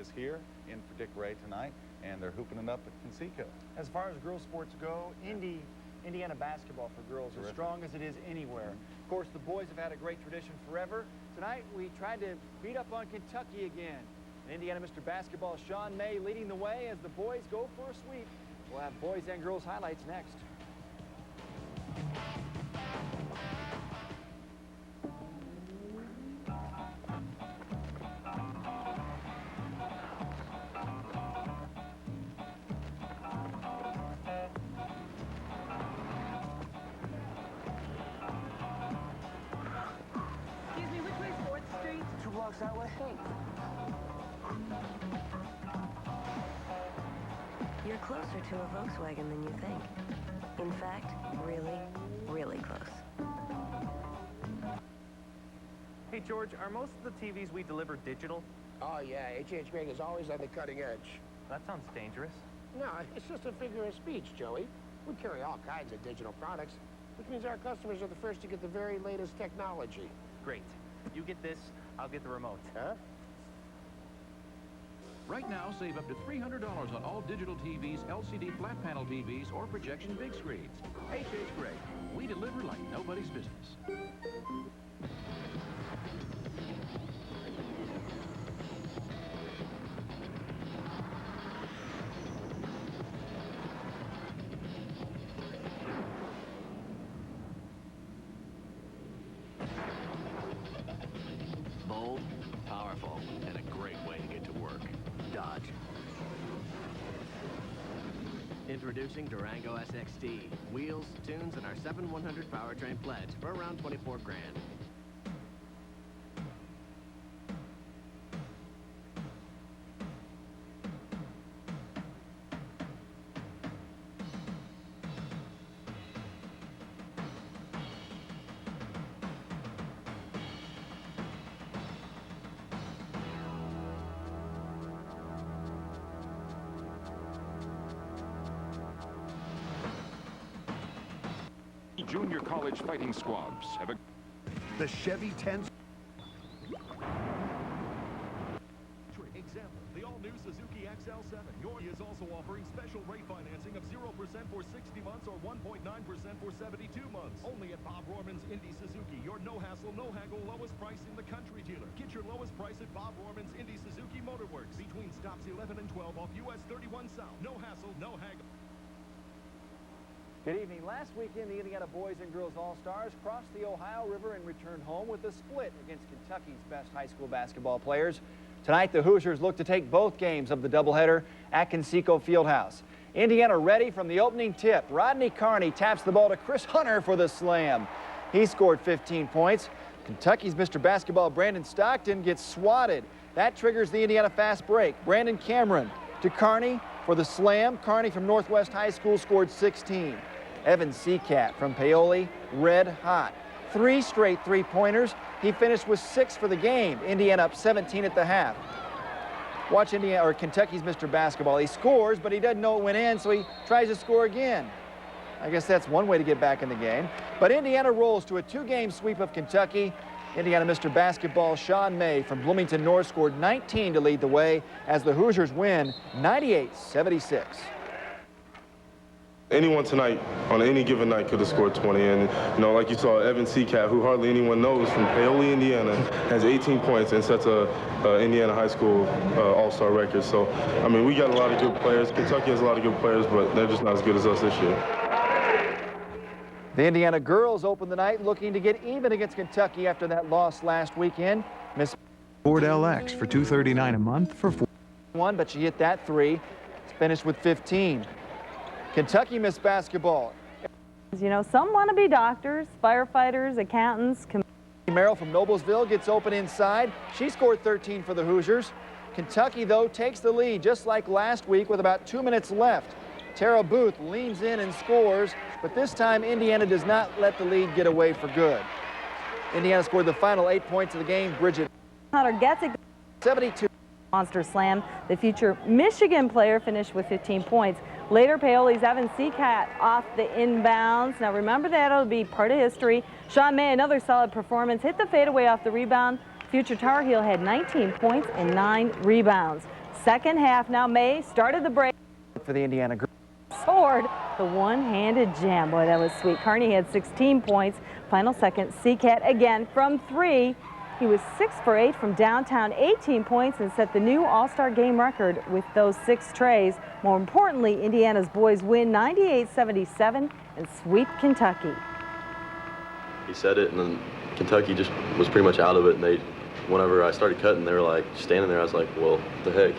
practice here in for Dick Ray tonight, and they're hooping it up at Conseco. As far as girls sports go, Indiana basketball for girls is as strong as it is anywhere. Of course, the boys have had a great tradition forever. Tonight, we tried to beat up on Kentucky again. Indiana Mr. Basketball Sean May leading the way as the boys go for a sweep. We'll have boys and girls highlights next. Excuse me, which way is 4th Street? 2 blocks that way. Thanks. You're closer to a Volkswagen than you think. In fact, really, really close. Hey, George, are most of the TVs we deliver digital? Oh, yeah. H.H. Gregg is always on the cutting edge. That sounds dangerous. No, it's just a figure of speech, Joey. We carry all kinds of digital products, which means our customers are the first to get the very latest technology. Great. You get this, I'll get the remote. Huh? Right now, save up to $300 on all digital TVs, LCD flat panel TVs, or projection big screens. H.H. Gregg. We deliver like nobody's business. Bold, powerful, and a great way to get to work. Dodge. Introducing Durango SXT. Wheels, tunes, and our 7100 powertrain pledge for around 24 grand. Junior college fighting squads have a... The Chevy 10. Example, the all-new Suzuki XL7. Your is also offering special rate financing of 0% for 60 months or 1.9% for 72 months. Only at Bob Rohrman's Indy Suzuki, your no-hassle, no-haggle, lowest price in the country dealer. Get your lowest price at Bob Rohrman's Indy Suzuki Motorworks between stops 11 and 12 off US 31 South. No hassle, no haggle. Good evening. Last weekend, the Indiana boys and girls All-Stars crossed the Ohio River and returned home with a split against Kentucky's best high school basketball players. Tonight, the Hoosiers look to take both games of the doubleheader at Conseco Fieldhouse. Indiana ready from the opening tip. Rodney Carney taps the ball to Chris Hunter for the slam. He scored 15 points. Kentucky's Mr. Basketball Brandon Stockton gets swatted. That triggers the Indiana fast break. Brandon Cameron to Carney for the slam. Carney from Northwest High School scored 16. Evan Seacat from Paoli, red hot. 3 straight three-pointers. He finished with 6 for the game. Indiana up 17 at the half. Watch Kentucky's Mr. Basketball. He scores, but he doesn't know it went in, so he tries to score again. I guess that's one way to get back in the game. But Indiana rolls to a 2-game sweep of Kentucky. Indiana Mr. Basketball Sean May from Bloomington North scored 19 to lead the way as the Hoosiers win 98-76. Anyone tonight, on any given night, could have scored 20. And, you know, like you saw, Evan Seacat, who hardly anyone knows, from Paoli, Indiana, has 18 points and sets a Indiana high school all-star record. So, I mean, we got a lot of good players. Kentucky has a lot of good players, but they're just not as good as us this year. The Indiana girls open the night looking to get even against Kentucky after that loss last weekend. Miss Ford LX for $239 a month for 1, but she hit that 3. Finished with 15. Kentucky Miss Basketball. You know, some want to be doctors, firefighters, accountants. Merrill from Noblesville gets open inside. She scored 13 for the Hoosiers. Kentucky, though, takes the lead just like last week with about 2 minutes left. Tara Booth leans in and scores, but this time Indiana does not let the lead get away for good. Indiana scored the final 8 points of the game. Bridget Hunter gets it. 72. Monster slam. The future Michigan player finished with 15 points. Later, Paoli's Evan Seacat off the inbounds. Now remember that it'll be part of history. Sean May, another solid performance, hit the fadeaway off the rebound. Future Tar Heel had 19 points and 9 rebounds. second half now. May started the break For the Indiana girls. soared the one-handed jam. Boy, that was sweet. Carney had 16 points. Final second, Seacat again from 3. He was 6 for 8 from downtown, 18 points, and set the new All-Star game record with those 6 trays. More importantly, Indiana's boys win 98-77 and sweep Kentucky. He said it, and then Kentucky just was pretty much out of it. And they, whenever I started cutting, they were like standing there. I was like, well, what the heck?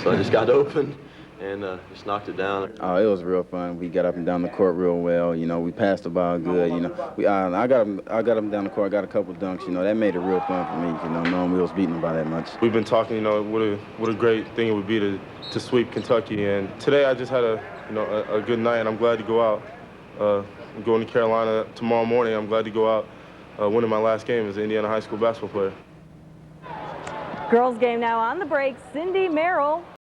So I just got open and just knocked it down. Oh, it was real fun. We got up and down the court real well. You know, we passed the ball good. You know, I got them down the court. I got a couple dunks. You know, that made it real fun for me. You know, knowing we was beating them by that much. We've been talking, you know, what a great thing it would be to sweep Kentucky. And today I just had a good night, and I'm glad to go out. I'm going to Carolina tomorrow morning. I'm glad to go out winning my last game as an Indiana high school basketball player. Girls game now on the break. Cindy Merrill